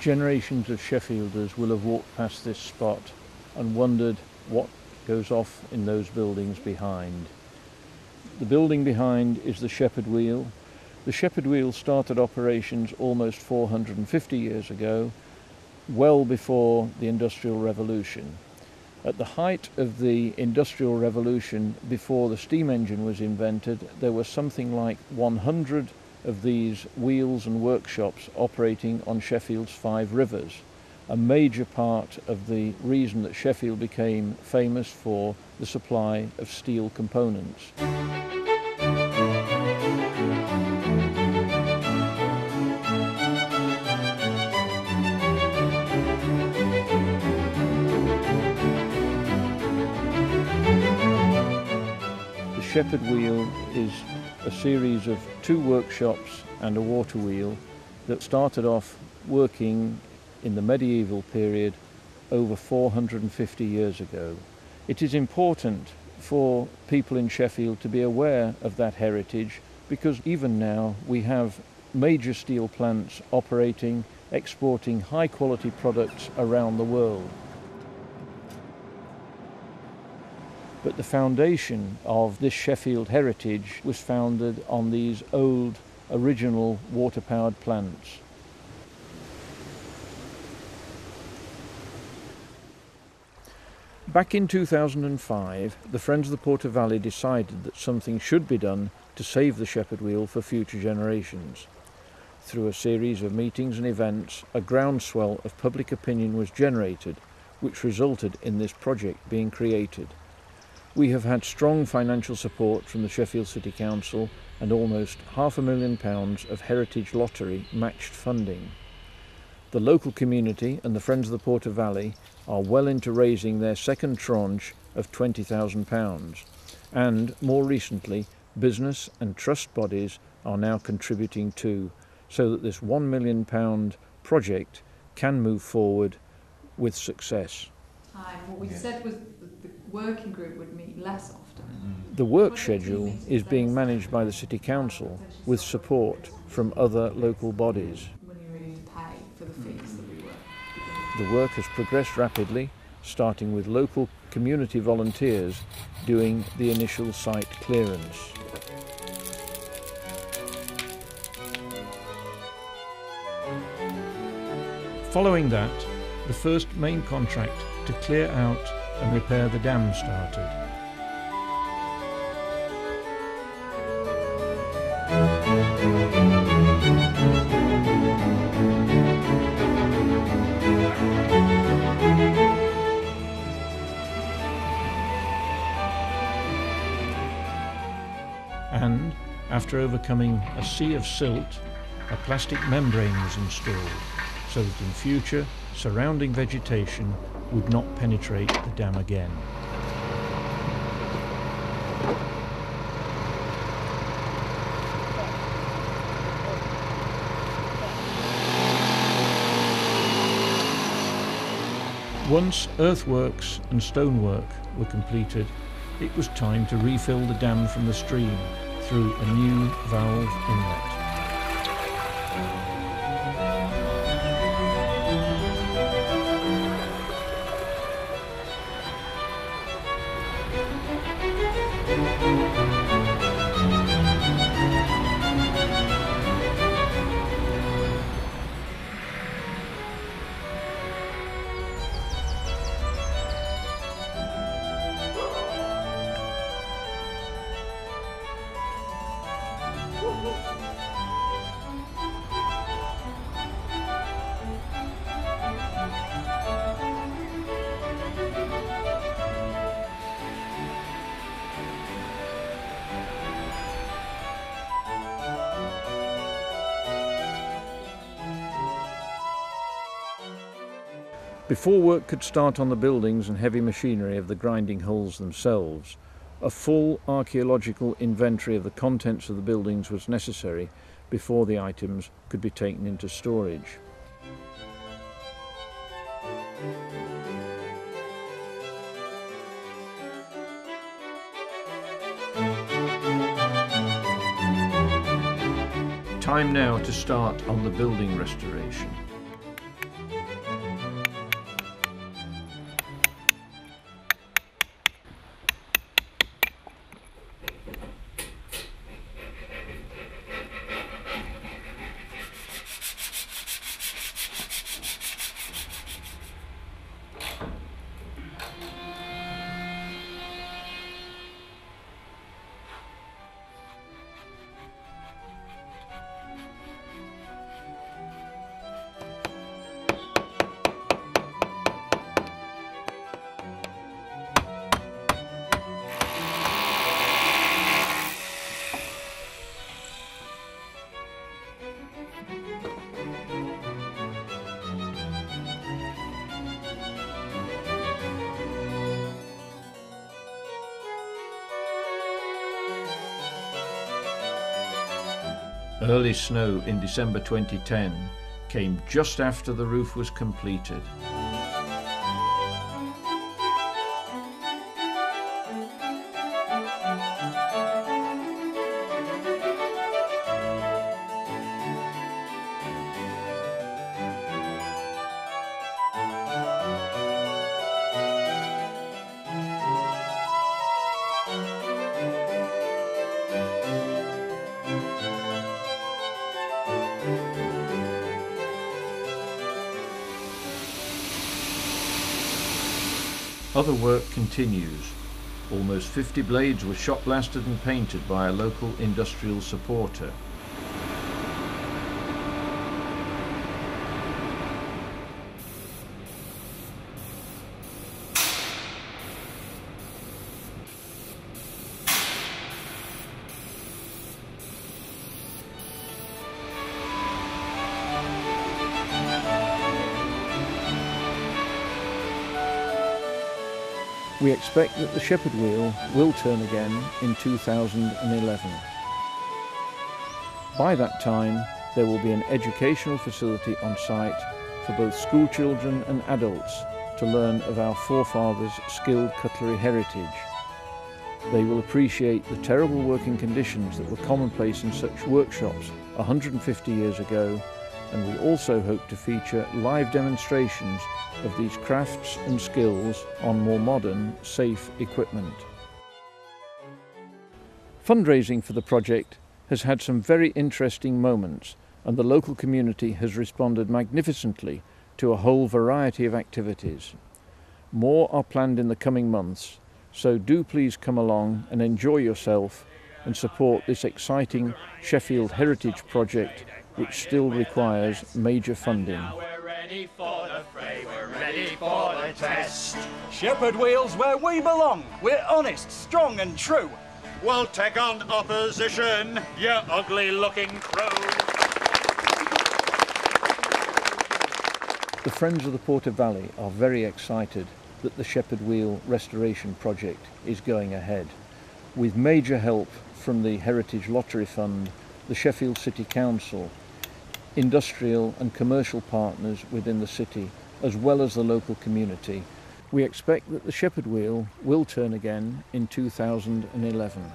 Generations of Sheffielders will have walked past this spot and wondered what goes off in those buildings behind. The building behind is the Shepherd Wheel. The Shepherd Wheel started operations almost 450 years ago, well before the Industrial Revolution. At the height of the Industrial Revolution, before the steam engine was invented, there were something like 100 of these wheels and workshops operating on Sheffield's 5 rivers, a major part of the reason that Sheffield became famous for the supply of steel components. The Shepherd Wheel is a series of 2 workshops and a water wheel that started off working in the medieval period over 450 years ago. It is important for people in Sheffield to be aware of that heritage, because even now we have major steel plants operating, exporting high quality products around the world. But the foundation of this Sheffield heritage was founded on these old, original water-powered plants. Back in 2005, the Friends of the Porter Valley decided that something should be done to save the Shepherd Wheel for future generations. Through a series of meetings and events, a groundswell of public opinion was generated, which resulted in this project being created. We have had strong financial support from the Sheffield City Council and almost £500,000 of Heritage Lottery matched funding. The local community and the Friends of the Porter Valley are well into raising their second tranche of £20,000, and more recently business and trust bodies are now contributing too, so that this £1 million project can move forward with success. What we said was that the working group would meet less often. The work schedule is being managed by the City Council with support from other local bodies. When you really pay for the fees that we were. The work has progressed rapidly, starting with local community volunteers doing the initial site clearance. Following that, the first main contract to clear out and repair the dam started. And, after overcoming a sea of silt, a plastic membrane was installed, so that in future surrounding vegetation would not penetrate the dam again. Once earthworks and stonework were completed, it was time to refill the dam from the stream through a new valve inlet. Before work could start on the buildings and heavy machinery of the grinding hulls themselves, a full archaeological inventory of the contents of the buildings was necessary before the items could be taken into storage. Time now to start on the building restoration. Early snow in December 2010 came just after the roof was completed. Other work continues. Almost 50 blades were shot blasted and painted by a local industrial supporter. We expect that the shepherd wheel will turn again in 2011. By that time, there will be an educational facility on site for both school children and adults to learn of our forefathers' skilled cutlery heritage. They will appreciate the terrible working conditions that were commonplace in such workshops 150 years ago, and we also hope to feature live demonstrations of these crafts and skills on more modern, safe equipment. Fundraising for the project has had some very interesting moments, and the local community has responded magnificently to a whole variety of activities. More are planned in the coming months, so do please come along and enjoy yourself and support this exciting Sheffield Heritage project, which still requires major funding. We're ready for the fray, we're ready for the test. Shepherd wheels where we belong. We're honest, strong and true. We'll take on opposition, you ugly looking crew. The Friends of the Porter Valley are very excited that the Shepherd Wheel restoration project is going ahead. With major help from the Heritage Lottery Fund, the Sheffield City Council, industrial and commercial partners within the city, as well as the local community, we expect that the shepherd wheel will turn again in 2011.